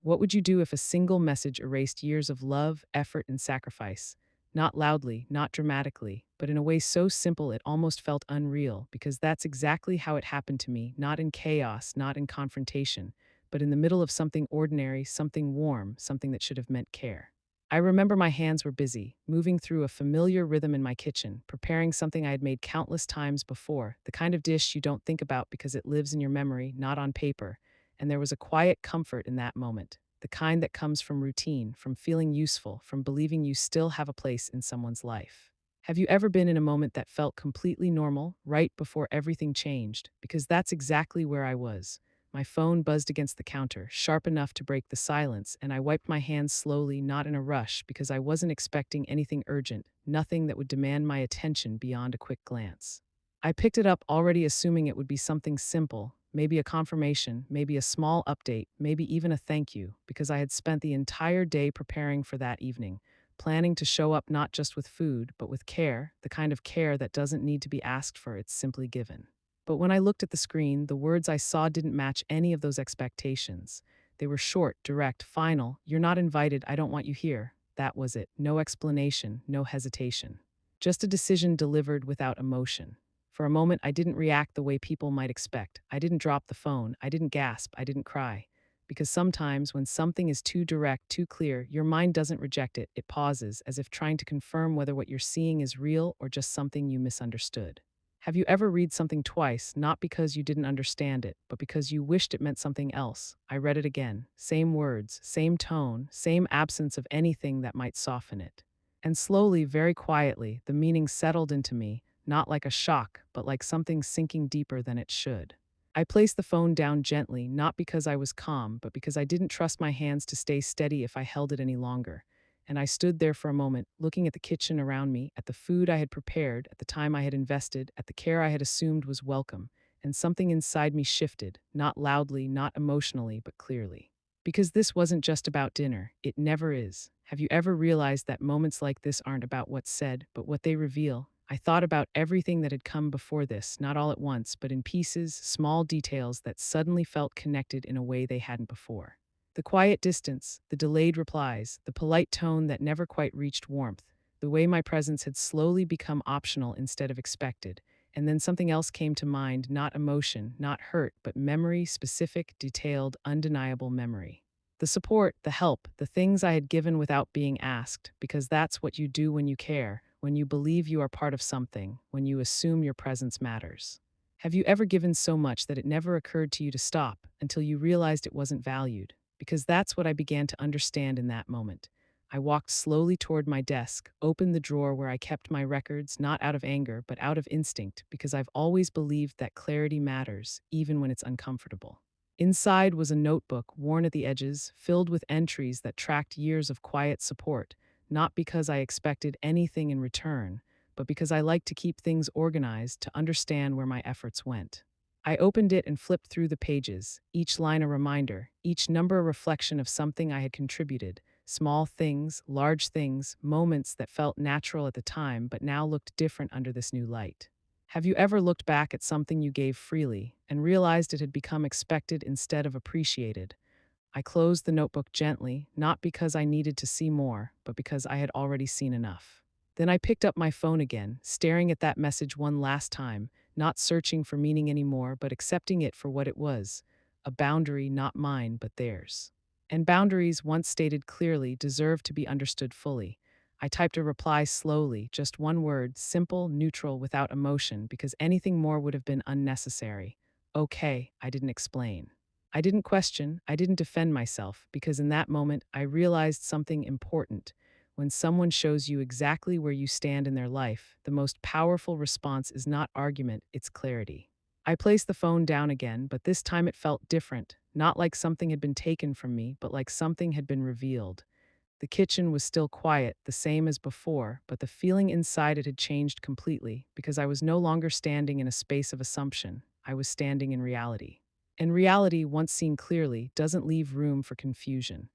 What would you do if a single message erased years of love, effort, and sacrifice? Not loudly, not dramatically, but in a way so simple it almost felt unreal, because that's exactly how it happened to me, not in chaos, not in confrontation, but in the middle of something ordinary, something warm, something that should have meant care. I remember my hands were busy, moving through a familiar rhythm in my kitchen, preparing something I had made countless times before, the kind of dish you don't think about because it lives in your memory, not on paper. And there was a quiet comfort in that moment, the kind that comes from routine, from feeling useful, from believing you still have a place in someone's life. Have you ever been in a moment that felt completely normal, right before everything changed? Because that's exactly where I was. My phone buzzed against the counter, sharp enough to break the silence, and I wiped my hands slowly, not in a rush, because I wasn't expecting anything urgent, nothing that would demand my attention beyond a quick glance. I picked it up already assuming it would be something simple, maybe a confirmation, maybe a small update, maybe even a thank you, because I had spent the entire day preparing for that evening, planning to show up not just with food, but with care, the kind of care that doesn't need to be asked for, it's simply given. But when I looked at the screen, the words I saw didn't match any of those expectations. They were short, direct, final. "You're not invited, I don't want you here." That was it. No explanation, no hesitation. Just a decision delivered without emotion. For a moment, I didn't react the way people might expect. I didn't drop the phone. I didn't gasp. I didn't cry. Because sometimes, when something is too direct, too clear, your mind doesn't reject it. It pauses, as if trying to confirm whether what you're seeing is real or just something you misunderstood. Have you ever read something twice, not because you didn't understand it, but because you wished it meant something else? I read it again. Same words, same tone, same absence of anything that might soften it. And slowly, very quietly, the meaning settled into me, not like a shock, but like something sinking deeper than it should. I placed the phone down gently, not because I was calm, but because I didn't trust my hands to stay steady if I held it any longer. And I stood there for a moment, looking at the kitchen around me, at the food I had prepared, at the time I had invested, at the care I had assumed was welcome, and something inside me shifted, not loudly, not emotionally, but clearly. Because this wasn't just about dinner, it never is. Have you ever realized that moments like this aren't about what's said, but what they reveal? I thought about everything that had come before this, not all at once, but in pieces, small details that suddenly felt connected in a way they hadn't before. The quiet distance, the delayed replies, the polite tone that never quite reached warmth, the way my presence had slowly become optional instead of expected. And then something else came to mind, not emotion, not hurt, but memory, specific, detailed, undeniable memory. The support, the help, the things I had given without being asked, because that's what you do when you care, when you believe you are part of something, when you assume your presence matters. Have you ever given so much that it never occurred to you to stop until you realized it wasn't valued? Because that's what I began to understand in that moment. I walked slowly toward my desk, opened the drawer where I kept my records, not out of anger, but out of instinct, because I've always believed that clarity matters, even when it's uncomfortable. Inside was a notebook, worn at the edges, filled with entries that tracked years of quiet support, not because I expected anything in return, but because I liked to keep things organized, to understand where my efforts went. I opened it and flipped through the pages, each line a reminder, each number a reflection of something I had contributed, small things, large things, moments that felt natural at the time but now looked different under this new light. Have you ever looked back at something you gave freely and realized it had become expected instead of appreciated? I closed the notebook gently, not because I needed to see more, but because I had already seen enough. Then I picked up my phone again, staring at that message one last time, not searching for meaning anymore, but accepting it for what it was, a boundary not mine, but theirs. And boundaries, once stated clearly, deserve to be understood fully. I typed a reply slowly, just one word, simple, neutral, without emotion, because anything more would have been unnecessary. Okay, I didn't explain. I didn't question, I didn't defend myself, because in that moment I realized something important. When someone shows you exactly where you stand in their life, the most powerful response is not argument, it's clarity. I placed the phone down again, but this time it felt different, not like something had been taken from me, but like something had been revealed. The kitchen was still quiet, the same as before, but the feeling inside it had changed completely, because I was no longer standing in a space of assumption. I was standing in reality. And reality, once seen clearly, doesn't leave room for confusion.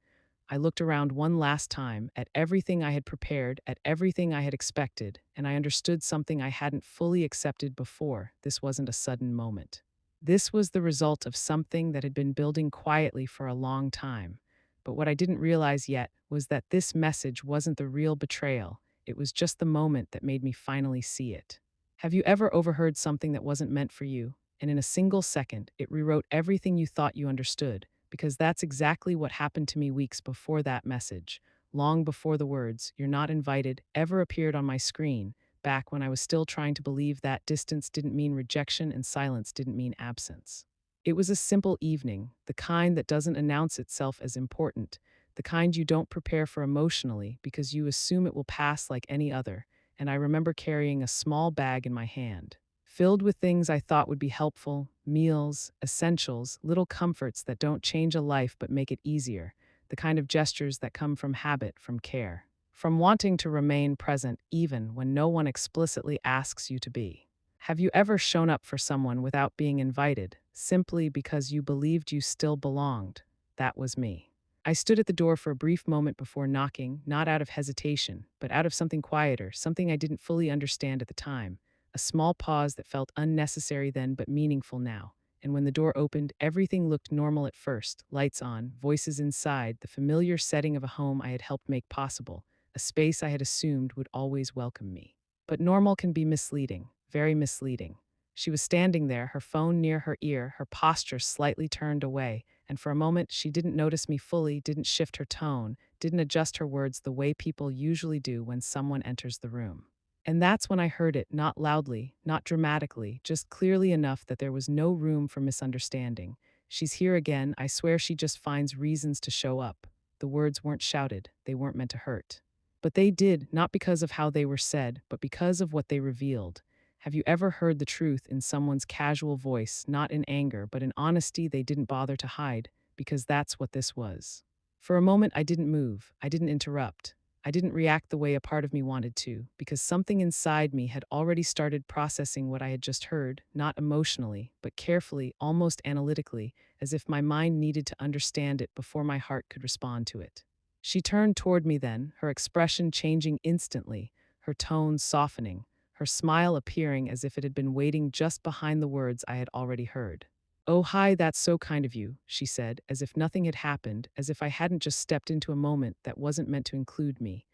I looked around one last time, at everything I had prepared, at everything I had expected, and I understood something I hadn't fully accepted before. This wasn't a sudden moment. This was the result of something that had been building quietly for a long time. But what I didn't realize yet was that this message wasn't the real betrayal. It was just the moment that made me finally see it. Have you ever overheard something that wasn't meant for you, and in a single second, it rewrote everything you thought you understood? Because that's exactly what happened to me weeks before that message, long before the words, "You're not invited," ever appeared on my screen, back when I was still trying to believe that distance didn't mean rejection and silence didn't mean absence. It was a simple evening, the kind that doesn't announce itself as important, the kind you don't prepare for emotionally because you assume it will pass like any other, and I remember carrying a small bag in my hand, filled with things I thought would be helpful: meals, essentials, little comforts that don't change a life but make it easier, the kind of gestures that come from habit, from care, from wanting to remain present even when no one explicitly asks you to be. Have you ever shown up for someone without being invited, simply because you believed you still belonged? That was me. I stood at the door for a brief moment before knocking, not out of hesitation, but out of something quieter, something I didn't fully understand at the time. A small pause that felt unnecessary then but meaningful now. And when the door opened, everything looked normal at first: lights on, voices inside, the familiar setting of a home I had helped make possible, a space I had assumed would always welcome me. But normal can be misleading, very misleading. She was standing there, her phone near her ear, her posture slightly turned away, and for a moment she didn't notice me fully, didn't shift her tone, didn't adjust her words the way people usually do when someone enters the room. And that's when I heard it, not loudly, not dramatically, just clearly enough that there was no room for misunderstanding. "She's here again. I swear she just finds reasons to show up." The words weren't shouted, they weren't meant to hurt. But they did, not because of how they were said, but because of what they revealed. Have you ever heard the truth in someone's casual voice, not in anger, but in honesty they didn't bother to hide? Because that's what this was. For a moment, I didn't move, I didn't interrupt. I didn't react the way a part of me wanted to, because something inside me had already started processing what I had just heard, not emotionally, but carefully, almost analytically, as if my mind needed to understand it before my heart could respond to it. She turned toward me then, her expression changing instantly, her tone softening, her smile appearing as if it had been waiting just behind the words I had already heard. "Oh, hi, that's so kind of you," she said, as if nothing had happened, as if I hadn't just stepped into a moment that wasn't meant to include me.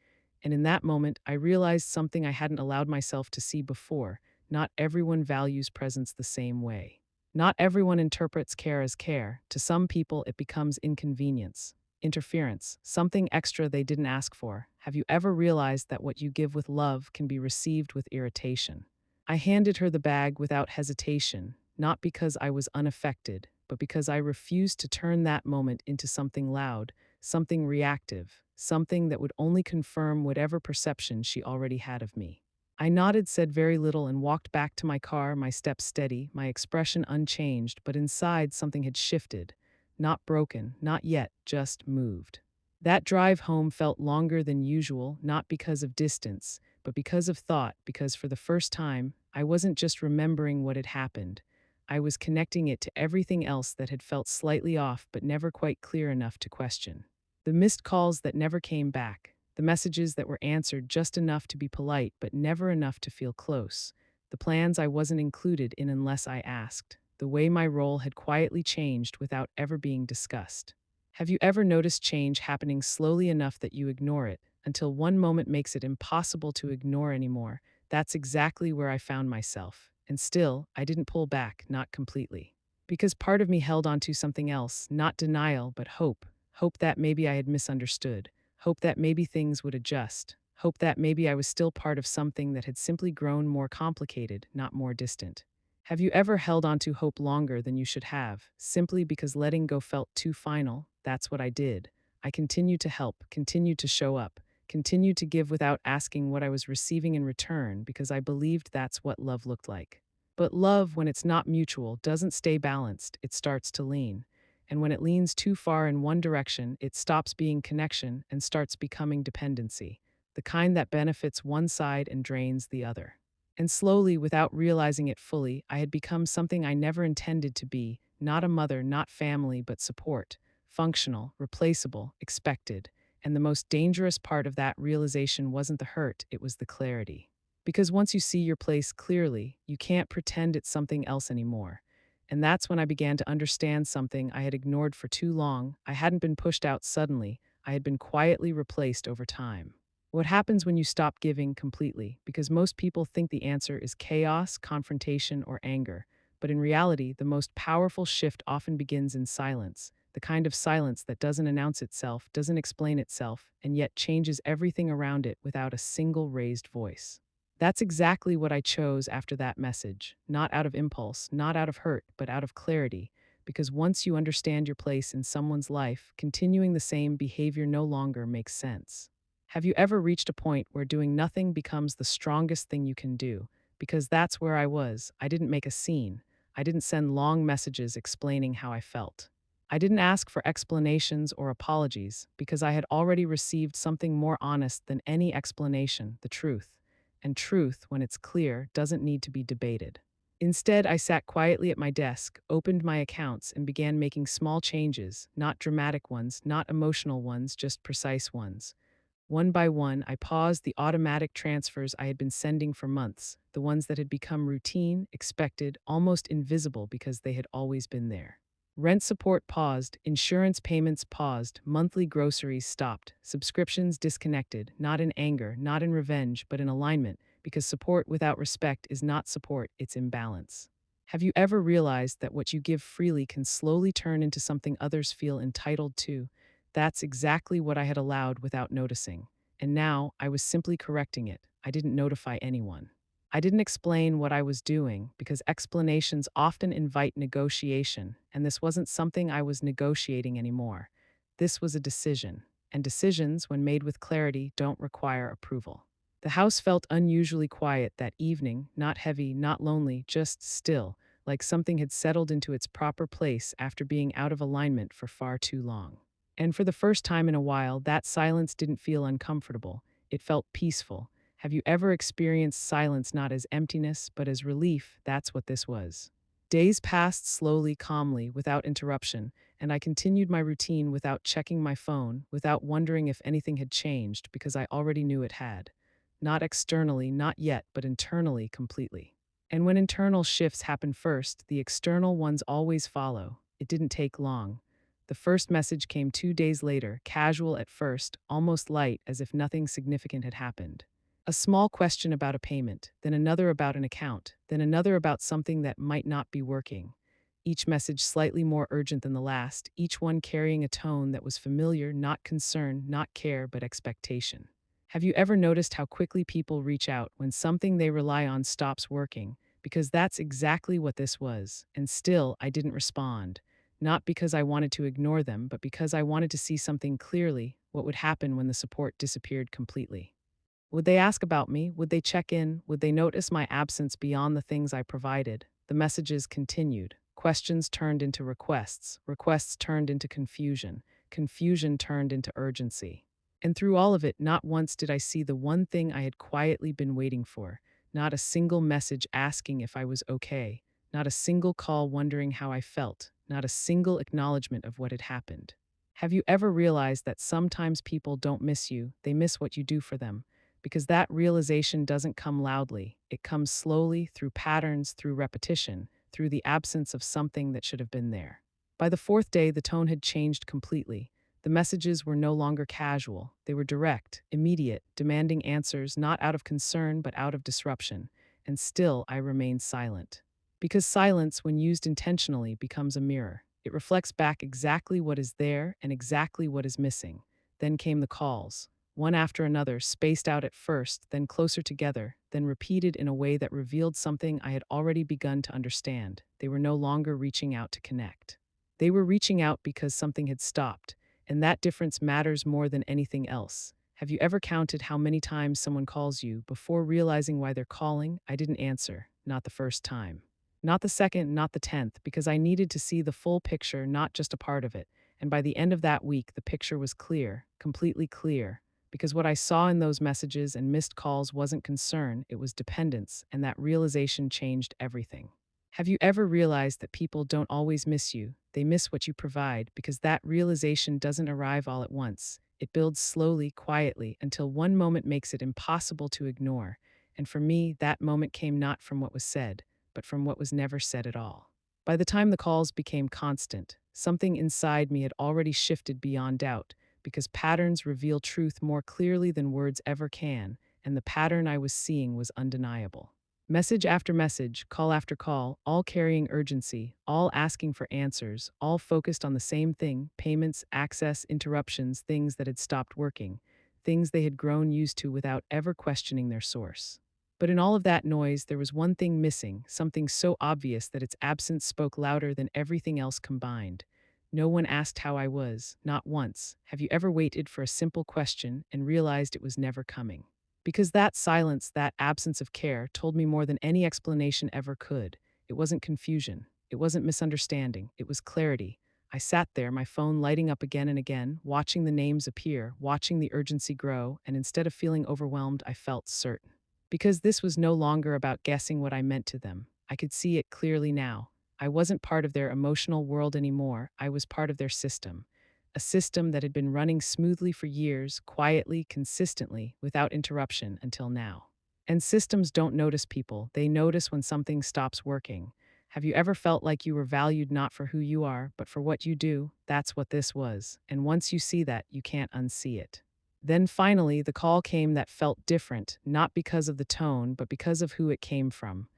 And in that moment, I realized something I hadn't allowed myself to see before. Not everyone values presence the same way. Not everyone interprets care as care. To some people, it becomes inconvenience, interference, something extra they didn't ask for. Have you ever realized that what you give with love can be received with irritation? I handed her the bag without hesitation, not because I was unaffected, but because I refused to turn that moment into something loud, something reactive, something that would only confirm whatever perception she already had of me. I nodded, said very little, and walked back to my car, my steps steady, my expression unchanged, but inside something had shifted. Not broken, not yet, just moved. That drive home felt longer than usual, not because of distance, but because of thought, because for the first time, I wasn't just remembering what had happened. I was connecting it to everything else that had felt slightly off but never quite clear enough to question. The missed calls that never came back, the messages that were answered just enough to be polite but never enough to feel close, the plans I wasn't included in unless I asked, the way my role had quietly changed without ever being discussed. Have you ever noticed change happening slowly enough that you ignore it, until one moment makes it impossible to ignore anymore? That's exactly where I found myself. And still, I didn't pull back, not completely. Because part of me held on to something else, not denial, but hope. Hope that maybe I had misunderstood. Hope that maybe things would adjust. Hope that maybe I was still part of something that had simply grown more complicated, not more distant. Have you ever held on to hope longer than you should have, simply because letting go felt too final? That's what I did. I continued to help, continued to show up, continued to give without asking what I was receiving in return, because I believed that's what love looked like. But love, when it's not mutual, doesn't stay balanced, it starts to lean. And when it leans too far in one direction, it stops being connection and starts becoming dependency, the kind that benefits one side and drains the other. And slowly, without realizing it fully, I had become something I never intended to be: not a mother, not family, but support, functional, replaceable, expected. And the most dangerous part of that realization wasn't the hurt, it was the clarity. Because once you see your place clearly, you can't pretend it's something else anymore. And that's when I began to understand something I had ignored for too long. I hadn't been pushed out suddenly, I had been quietly replaced over time. What happens when you stop giving completely? Because most people think the answer is chaos, confrontation, or anger. But in reality, the most powerful shift often begins in silence, the kind of silence that doesn't announce itself, doesn't explain itself, and yet changes everything around it without a single raised voice. That's exactly what I chose after that message, not out of impulse, not out of hurt, but out of clarity. Because once you understand your place in someone's life, continuing the same behavior no longer makes sense. Have you ever reached a point where doing nothing becomes the strongest thing you can do? Because that's where I was. I didn't make a scene. I didn't send long messages explaining how I felt. I didn't ask for explanations or apologies because I had already received something more honest than any explanation, the truth. And truth, when it's clear, doesn't need to be debated. Instead, I sat quietly at my desk, opened my accounts, and began making small changes, not dramatic ones, not emotional ones, just precise ones. One by one, I paused the automatic transfers I had been sending for months, the ones that had become routine, expected, almost invisible because they had always been there. Rent support paused, insurance payments paused, monthly groceries stopped, subscriptions disconnected, not in anger, not in revenge, but in alignment, because support without respect is not support, it's imbalance. Have you ever realized that what you give freely can slowly turn into something others feel entitled to? That's exactly what I had allowed without noticing. And now I was simply correcting it. I didn't notify anyone. I didn't explain what I was doing because explanations often invite negotiation, and this wasn't something I was negotiating anymore. This was a decision, and decisions, when made with clarity, don't require approval. The house felt unusually quiet that evening, not heavy, not lonely, just still, like something had settled into its proper place after being out of alignment for far too long. And for the first time in a while, that silence didn't feel uncomfortable. It felt peaceful. Have you ever experienced silence not as emptiness, but as relief? That's what this was. Days passed slowly, calmly, without interruption, and I continued my routine without checking my phone, without wondering if anything had changed, because I already knew it had. Not externally, not yet, but internally, completely. And when internal shifts happen first, the external ones always follow. It didn't take long. The first message came 2 days later, casual at first, almost light, as if nothing significant had happened. A small question about a payment, then another about an account, then another about something that might not be working. Each message slightly more urgent than the last, each one carrying a tone that was familiar, not concern, not care, but expectation. Have you ever noticed how quickly people reach out when something they rely on stops working? Because that's exactly what this was, and still I didn't respond. Not because I wanted to ignore them, but because I wanted to see something clearly, what would happen when the support disappeared completely. Would they ask about me? Would they check in? Would they notice my absence beyond the things I provided? The messages continued. Questions turned into requests. Requests turned into confusion. Confusion turned into urgency. And through all of it, not once did I see the one thing I had quietly been waiting for. Not a single message asking if I was okay. Not a single call wondering how I felt. Not a single acknowledgement of what had happened. Have you ever realized that sometimes people don't miss you, they miss what you do for them? Because that realization doesn't come loudly. It comes slowly, through patterns, through repetition, through the absence of something that should have been there. By the fourth day, the tone had changed completely. The messages were no longer casual. They were direct, immediate, demanding answers not out of concern but out of disruption. And still, I remained silent. Because silence, when used intentionally, becomes a mirror. It reflects back exactly what is there and exactly what is missing. Then came the calls, one after another, spaced out at first, then closer together, then repeated in a way that revealed something I had already begun to understand. They were no longer reaching out to connect. They were reaching out because something had stopped, and that difference matters more than anything else. Have you ever counted how many times someone calls you before realizing why they're calling? I didn't answer, not the first time. Not the second, not the 10th, because I needed to see the full picture, not just a part of it. And by the end of that week, the picture was clear, completely clear. Because what I saw in those messages and missed calls wasn't concern, it was dependence, and that realization changed everything. Have you ever realized that people don't always miss you? They miss what you provide because that realization doesn't arrive all at once. It builds slowly, quietly, until one moment makes it impossible to ignore. And for me, that moment came not from what was said, but from what was never said at all. By the time the calls became constant, something inside me had already shifted beyond doubt, because patterns reveal truth more clearly than words ever can, and the pattern I was seeing was undeniable. Message after message, call after call, all carrying urgency, all asking for answers, all focused on the same thing: payments, access, interruptions, things that had stopped working, things they had grown used to without ever questioning their source. But in all of that noise, there was one thing missing, something so obvious that its absence spoke louder than everything else combined. No one asked how I was, not once. Have you ever waited for a simple question and realized it was never coming? Because that silence, that absence of care, told me more than any explanation ever could. It wasn't confusion. It wasn't misunderstanding. It was clarity. I sat there, my phone lighting up again and again, watching the names appear, watching the urgency grow, and instead of feeling overwhelmed, I felt certain. Because this was no longer about guessing what I meant to them. I could see it clearly now. I wasn't part of their emotional world anymore. I was part of their system. A system that had been running smoothly for years, quietly, consistently, without interruption until now. And systems don't notice people, they notice when something stops working. Have you ever felt like you were valued not for who you are, but for what you do? That's what this was. And once you see that, you can't unsee it. Then finally, the call came that felt different, not because of the tone, but because of who it came from: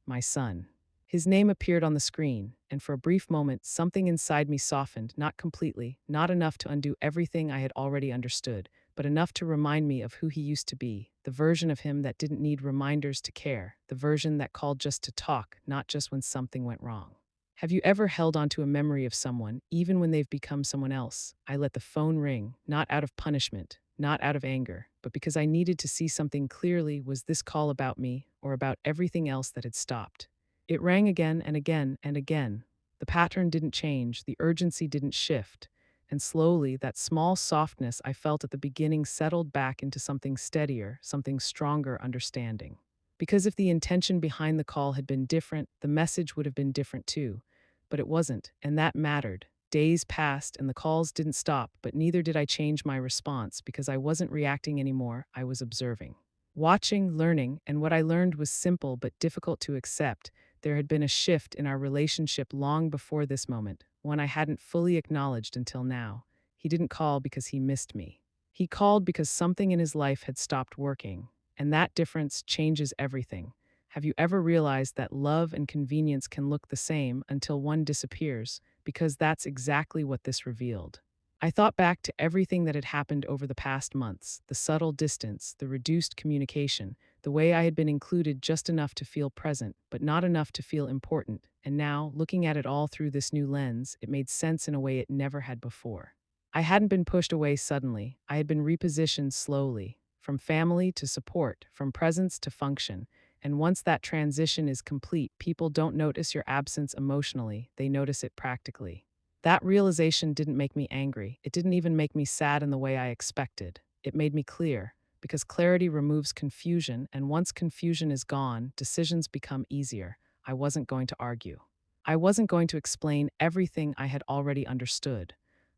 my son. His name appeared on the screen, and for a brief moment, something inside me softened, not completely, not enough to undo everything I had already understood, but enough to remind me of who he used to be, the version of him that didn't need reminders to care, the version that called just to talk, not just when something went wrong. Have you ever held on to a memory of someone, even when they've become someone else? I let the phone ring, not out of punishment, not out of anger, but because I needed to see something clearly. Was this call about me, or about everything else that had stopped? It rang again and again and again. The pattern didn't change, the urgency didn't shift, and slowly that small softness I felt at the beginning settled back into something steadier, something stronger: understanding. Because if the intention behind the call had been different, the message would have been different too. But it wasn't, and that mattered. Days passed and the calls didn't stop, but neither did I change my response, because I wasn't reacting anymore, I was observing. Watching, learning, and what I learned was simple but difficult to accept. There had been a shift in our relationship long before this moment, one I hadn't fully acknowledged until now. He didn't call because he missed me. He called because something in his life had stopped working, and that difference changes everything. Have you ever realized that love and convenience can look the same until one disappears? Because that's exactly what this revealed. I thought back to everything that had happened over the past months: the subtle distance, the reduced communication, the way I had been included just enough to feel present, but not enough to feel important. And now, looking at it all through this new lens, it made sense in a way it never had before. I hadn't been pushed away suddenly, I had been repositioned slowly, from family to support, from presence to function. And once that transition is complete, people don't notice your absence emotionally, they notice it practically. That realization didn't make me angry. It didn't even make me sad in the way I expected. It made me clear, because clarity removes confusion, and once confusion is gone, decisions become easier. I wasn't going to argue. I wasn't going to explain everything I had already understood.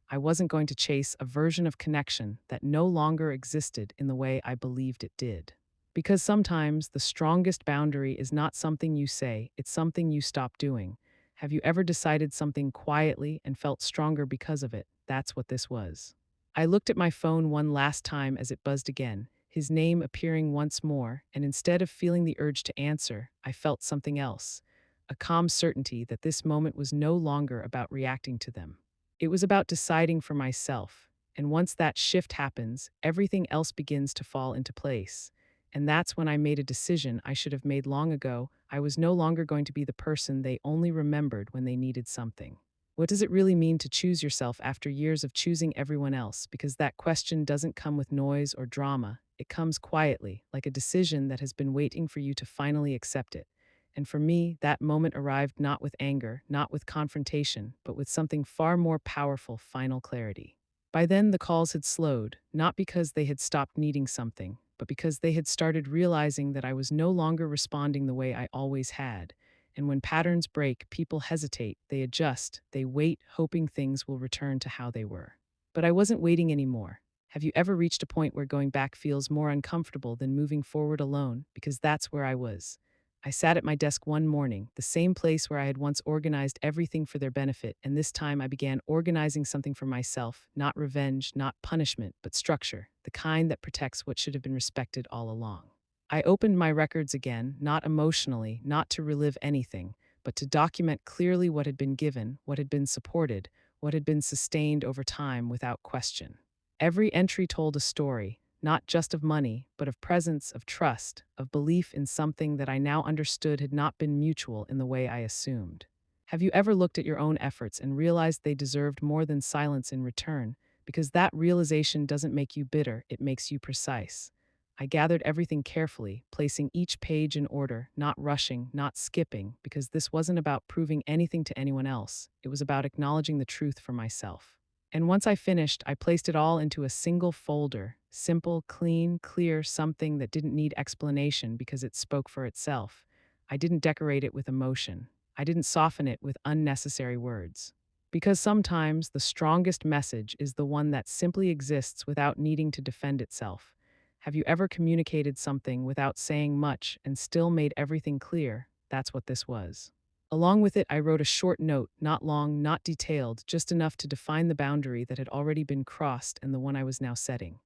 I wasn't going to chase a version of connection that no longer existed in the way I believed it did. Because sometimes the strongest boundary is not something you say, it's something you stop doing. Have you ever decided something quietly and felt stronger because of it? That's what this was. I looked at my phone one last time as it buzzed again, his name appearing once more, and instead of feeling the urge to answer, I felt something else: a calm certainty that this moment was no longer about reacting to them. It was about deciding for myself, and once that shift happens, everything else begins to fall into place. And that's when I made a decision I should have made long ago. I was no longer going to be the person they only remembered when they needed something. What does it really mean to choose yourself after years of choosing everyone else? Because that question doesn't come with noise or drama. It comes quietly, like a decision that has been waiting for you to finally accept it. And for me, that moment arrived not with anger, not with confrontation, but with something far more powerful: final clarity. By then, the calls had slowed, not because they had stopped needing something, but because they had started realizing that I was no longer responding the way I always had. And when patterns break, people hesitate, they adjust, they wait, hoping things will return to how they were. But I wasn't waiting anymore. Have you ever reached a point where going back feels more uncomfortable than moving forward alone? Because that's where I was. I sat at my desk one morning, the same place where I had once organized everything for their benefit, and this time I began organizing something for myself, not revenge, not punishment, but structure, the kind that protects what should have been respected all along. I opened my records again, not emotionally, not to relive anything, but to document clearly what had been given, what had been supported, what had been sustained over time without question. Every entry told a story, not just of money, but of presence, of trust, of belief in something that I now understood had not been mutual in the way I assumed. Have you ever looked at your own efforts and realized they deserved more than silence in return? Because that realization doesn't make you bitter, it makes you precise. I gathered everything carefully, placing each page in order, not rushing, not skipping, because this wasn't about proving anything to anyone else. It was about acknowledging the truth for myself. And once I finished, I placed it all into a single folder, simple, clean, clear, something that didn't need explanation because it spoke for itself. I didn't decorate it with emotion. I didn't soften it with unnecessary words. Because sometimes the strongest message is the one that simply exists without needing to defend itself. Have you ever communicated something without saying much and still made everything clear? That's what this was. Along with it, I wrote a short note, not long, not detailed, just enough to define the boundary that had already been crossed and the one I was now setting.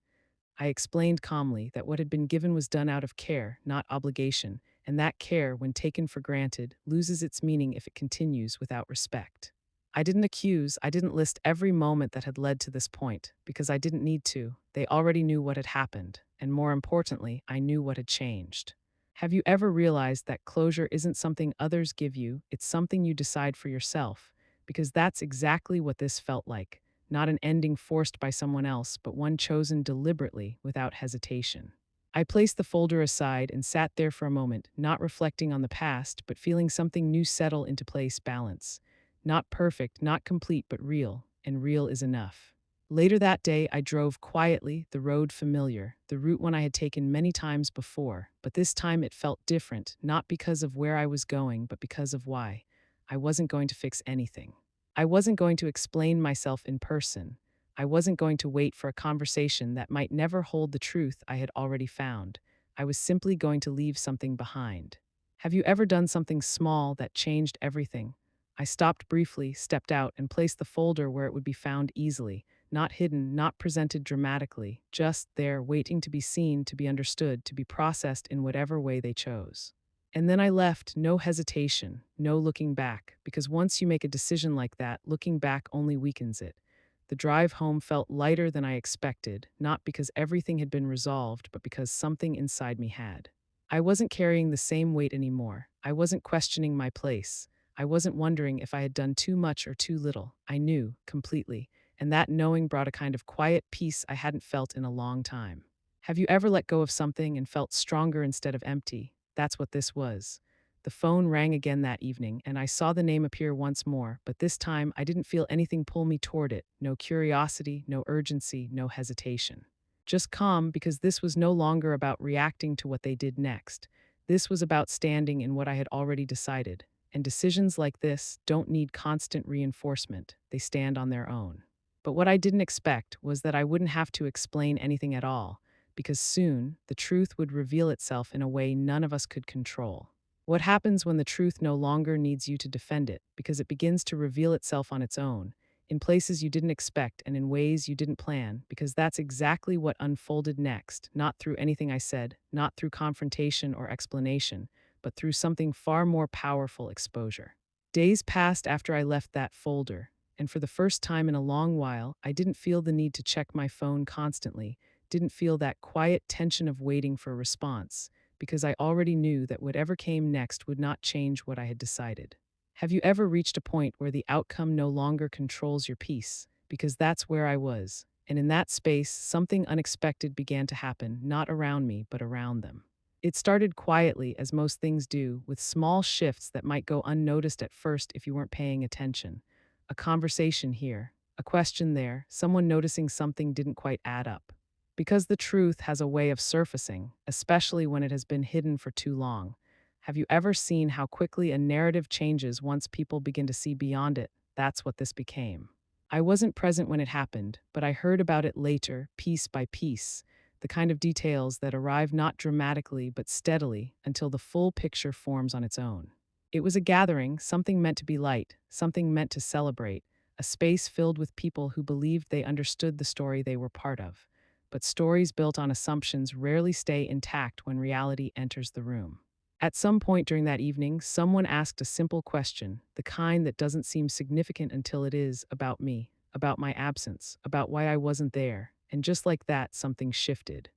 I explained calmly that what had been given was done out of care, not obligation, and that care, when taken for granted, loses its meaning if it continues without respect. I didn't accuse, I didn't list every moment that had led to this point, because I didn't need to. They already knew what had happened, and more importantly, I knew what had changed. Have you ever realized that closure isn't something others give you, it's something you decide for yourself? Because that's exactly what this felt like, not an ending forced by someone else, but one chosen deliberately without hesitation. I placed the folder aside and sat there for a moment, not reflecting on the past, but feeling something new settle into place, balance. Not perfect, not complete, but real, and real is enough. Later that day, I drove quietly, the road familiar, the route one I had taken many times before, but this time it felt different, not because of where I was going, but because of why. I wasn't going to fix anything. I wasn't going to explain myself in person. I wasn't going to wait for a conversation that might never hold the truth I had already found. I was simply going to leave something behind. Have you ever done something small that changed everything? I stopped briefly, stepped out, and placed the folder where it would be found easily, not hidden, not presented dramatically, just there, waiting to be seen, to be understood, to be processed in whatever way they chose. And then I left, no hesitation, no looking back, because once you make a decision like that, looking back only weakens it. The drive home felt lighter than I expected, not because everything had been resolved, but because something inside me had. I wasn't carrying the same weight anymore. I wasn't questioning my place. I wasn't wondering if I had done too much or too little. I knew, completely, and that knowing brought a kind of quiet peace I hadn't felt in a long time. Have you ever let go of something and felt stronger instead of empty? That's what this was. The phone rang again that evening, and I saw the name appear once more, but this time I didn't feel anything pull me toward it. No curiosity, no urgency, no hesitation. Just calm, because this was no longer about reacting to what they did next. This was about standing in what I had already decided. And decisions like this don't need constant reinforcement, they stand on their own. But what I didn't expect was that I wouldn't have to explain anything at all, because soon the truth would reveal itself in a way none of us could control. What happens when the truth no longer needs you to defend it, because it begins to reveal itself on its own, in places you didn't expect and in ways you didn't plan, because that's exactly what unfolded next, not through anything I said, not through confrontation or explanation, but through something far more powerful: exposure. Days passed after I left that folder, and for the first time in a long while, I didn't feel the need to check my phone constantly, didn't feel that quiet tension of waiting for a response, because I already knew that whatever came next would not change what I had decided. Have you ever reached a point where the outcome no longer controls your peace? Because that's where I was. And in that space, something unexpected began to happen, not around me, but around them. It started quietly, as most things do, with small shifts that might go unnoticed at first if you weren't paying attention. A conversation here, a question there, someone noticing something didn't quite add up. Because the truth has a way of surfacing, especially when it has been hidden for too long. Have you ever seen how quickly a narrative changes once people begin to see beyond it? That's what this became. I wasn't present when it happened, but I heard about it later, piece by piece. the kind of details that arrive not dramatically but steadily until the full picture forms on its own. It was a gathering, something meant to be light, something meant to celebrate, a space filled with people who believed they understood the story they were part of. But stories built on assumptions rarely stay intact when reality enters the room. At some point during that evening, someone asked a simple question, the kind that doesn't seem significant until it is, about me, about my absence, about why I wasn't there. And just like that, something shifted.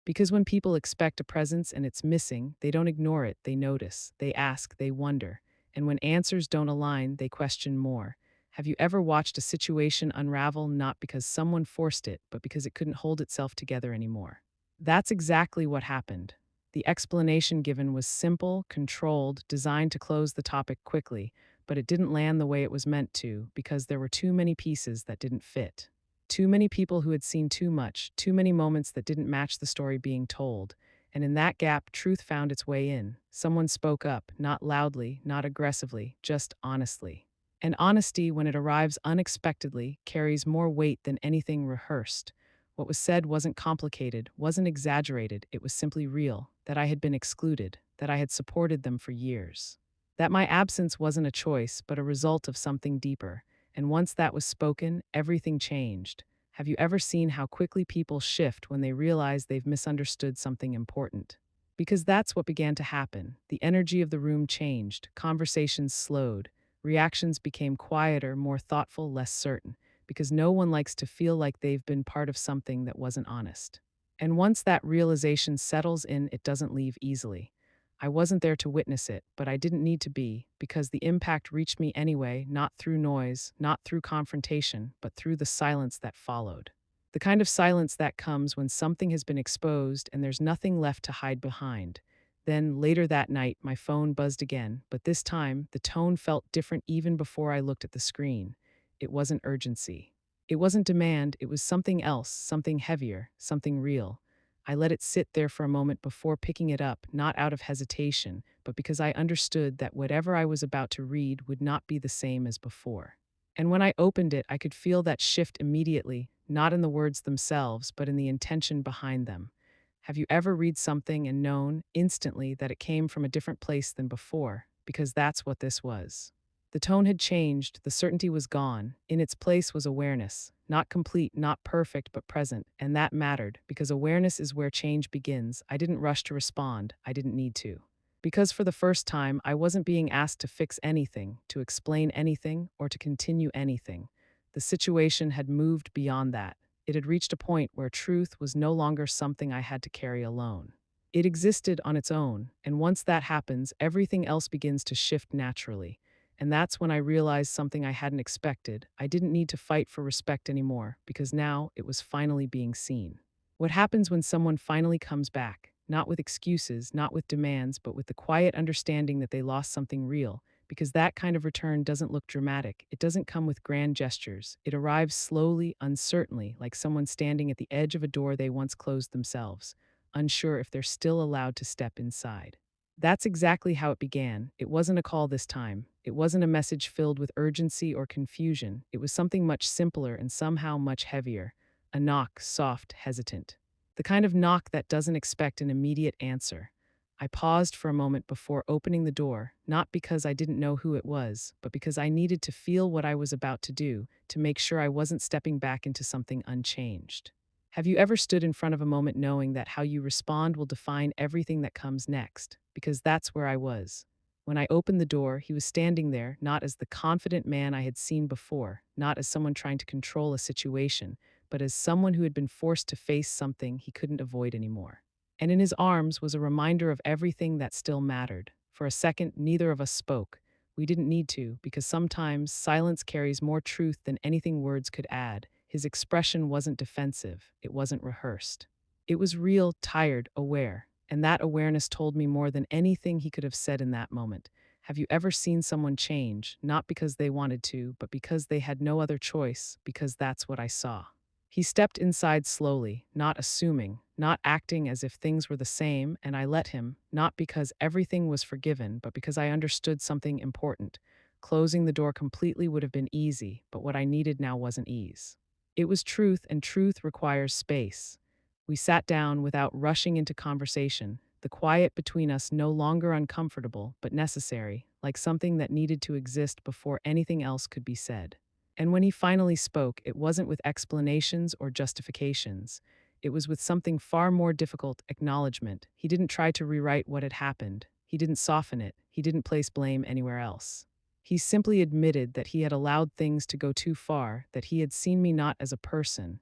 Because when people expect a presence and it's missing, they don't ignore it, they notice, they ask, they wonder. And when answers don't align, they question more. Have you ever watched a situation unravel not because someone forced it, but because it couldn't hold itself together anymore? That's exactly what happened. The explanation given was simple, controlled, designed to close the topic quickly, but it didn't land the way it was meant to because there were too many pieces that didn't fit. Too many people who had seen too much, too many moments that didn't match the story being told. And in that gap, truth found its way in. Someone spoke up, not loudly, not aggressively, just honestly. And honesty, when it arrives unexpectedly, carries more weight than anything rehearsed. What was said wasn't complicated, wasn't exaggerated, it was simply real, that I had been excluded, that I had supported them for years. That my absence wasn't a choice, but a result of something deeper. And once that was spoken, everything changed. Have you ever seen how quickly people shift when they realize they've misunderstood something important? Because that's what began to happen. The energy of the room changed, conversations slowed, reactions became quieter, more thoughtful, less certain, because no one likes to feel like they've been part of something that wasn't honest. And once that realization settles in, it doesn't leave easily. I wasn't there to witness it, but I didn't need to be, because the impact reached me anyway, not through noise, not through confrontation, but through the silence that followed. The kind of silence that comes when something has been exposed and there's nothing left to hide behind. Then, later that night, my phone buzzed again, but this time, the tone felt different even before I looked at the screen. It wasn't urgency. It wasn't demand, it was something else, something heavier, something real. I let it sit there for a moment before picking it up, not out of hesitation, but because I understood that whatever I was about to read would not be the same as before. And when I opened it, I could feel that shift immediately, not in the words themselves, but in the intention behind them. Have you ever read something and known instantly that it came from a different place than before? Because that's what this was. The tone had changed, the certainty was gone. In its place was awareness, not complete, not perfect, but present, and that mattered, because awareness is where change begins. I didn't rush to respond, I didn't need to. Because for the first time, I wasn't being asked to fix anything, to explain anything, or to continue anything. The situation had moved beyond that. It had reached a point where truth was no longer something I had to carry alone. It existed on its own, and once that happens, everything else begins to shift naturally. And that's when I realized something I hadn't expected. I didn't need to fight for respect anymore, because now it was finally being seen. What happens when someone finally comes back, not with excuses, not with demands, but with the quiet understanding that they lost something real? Because that kind of return doesn't look dramatic. It doesn't come with grand gestures. It arrives slowly, uncertainly, like someone standing at the edge of a door they once closed themselves, unsure if they're still allowed to step inside. That's exactly how it began. It wasn't a call this time. It wasn't a message filled with urgency or confusion. It was something much simpler and somehow much heavier. A knock, soft, hesitant. The kind of knock that doesn't expect an immediate answer. I paused for a moment before opening the door, not because I didn't know who it was, but because I needed to feel what I was about to do, to make sure I wasn't stepping back into something unchanged. Have you ever stood in front of a moment knowing that how you respond will define everything that comes next? Because that's where I was. When I opened the door, he was standing there, not as the confident man I had seen before, not as someone trying to control a situation, but as someone who had been forced to face something he couldn't avoid anymore. And in his arms was a reminder of everything that still mattered. For a second, neither of us spoke. We didn't need to, because sometimes silence carries more truth than anything words could add. His expression wasn't defensive, it wasn't rehearsed. It was real, tired, aware. And that awareness told me more than anything he could have said in that moment. Have you ever seen someone change, not because they wanted to, but because they had no other choice, because that's what I saw? He stepped inside slowly, not assuming, not acting as if things were the same, and I let him, not because everything was forgiven, but because I understood something important. Closing the door completely would have been easy, but what I needed now wasn't ease. It was truth, and truth requires space. We sat down without rushing into conversation, the quiet between us no longer uncomfortable but necessary, like something that needed to exist before anything else could be said. And when he finally spoke, it wasn't with explanations or justifications. It was with something far more difficult: acknowledgement. He didn't try to rewrite what had happened. He didn't soften it. He didn't place blame anywhere else. He simply admitted that he had allowed things to go too far, that he had seen me not as a person,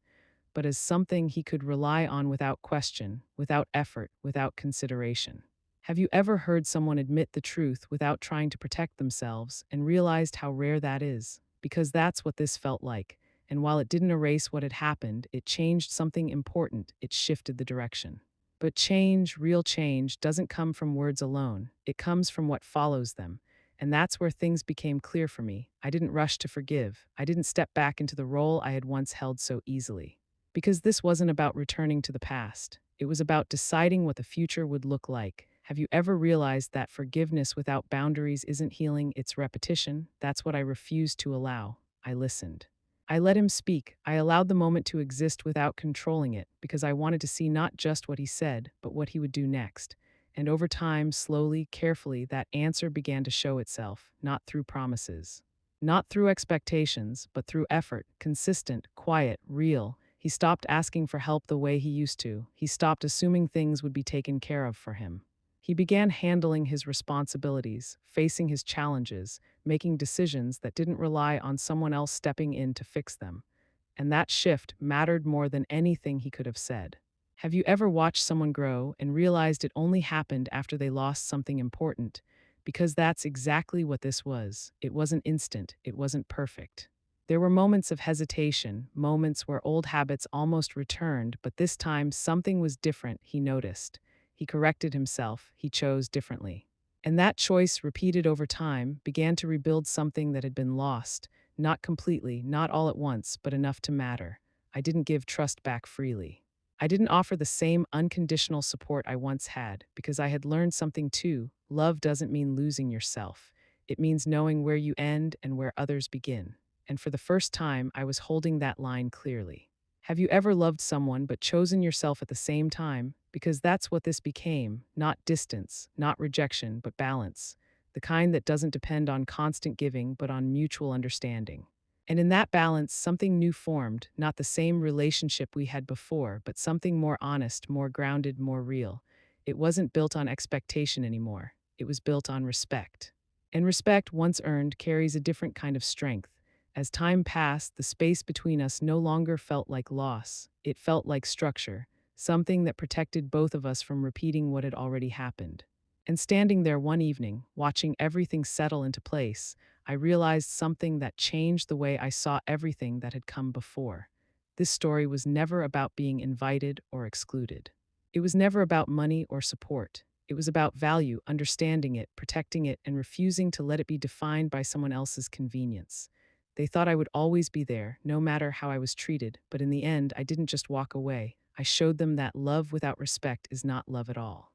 but as something he could rely on without question, without effort, without consideration. Have you ever heard someone admit the truth without trying to protect themselves and realized how rare that is? Because that's what this felt like. And while it didn't erase what had happened, it changed something important. It shifted the direction. But change, real change, doesn't come from words alone. It comes from what follows them. And that's where things became clear for me. I didn't rush to forgive. I didn't step back into the role I had once held so easily. Because this wasn't about returning to the past. It was about deciding what the future would look like. Have you ever realized that forgiveness without boundaries isn't healing, it's repetition? That's what I refused to allow. I listened. I let him speak. I allowed the moment to exist without controlling it because I wanted to see not just what he said, but what he would do next. And over time, slowly, carefully, that answer began to show itself, not through promises, not through expectations, but through effort, consistent, quiet, real. He stopped asking for help the way he used to. He stopped assuming things would be taken care of for him. He began handling his responsibilities, facing his challenges, making decisions that didn't rely on someone else stepping in to fix them. And that shift mattered more than anything he could have said. Have you ever watched someone grow and realized it only happened after they lost something important? Because that's exactly what this was. It wasn't instant, it wasn't perfect. There were moments of hesitation, moments where old habits almost returned, but this time something was different, he noticed. He corrected himself, he chose differently. And that choice, repeated over time, began to rebuild something that had been lost, not completely, not all at once, but enough to matter. I didn't give trust back freely. I didn't offer the same unconditional support I once had, because I had learned something too. Love doesn't mean losing yourself. It means knowing where you end and where others begin. And for the first time, I was holding that line clearly. Have you ever loved someone but chosen yourself at the same time? Because that's what this became: not distance, not rejection, but balance. The kind that doesn't depend on constant giving, but on mutual understanding. And in that balance, something new formed, not the same relationship we had before, but something more honest, more grounded, more real. It wasn't built on expectation anymore. It was built on respect. And respect, once earned, carries a different kind of strength. As time passed, the space between us no longer felt like loss. It felt like structure, something that protected both of us from repeating what had already happened. And standing there one evening, watching everything settle into place, I realized something that changed the way I saw everything that had come before. This story was never about being invited or excluded. It was never about money or support. It was about value, understanding it, protecting it, and refusing to let it be defined by someone else's convenience. They thought I would always be there, no matter how I was treated, but in the end, I didn't just walk away. I showed them that love without respect is not love at all.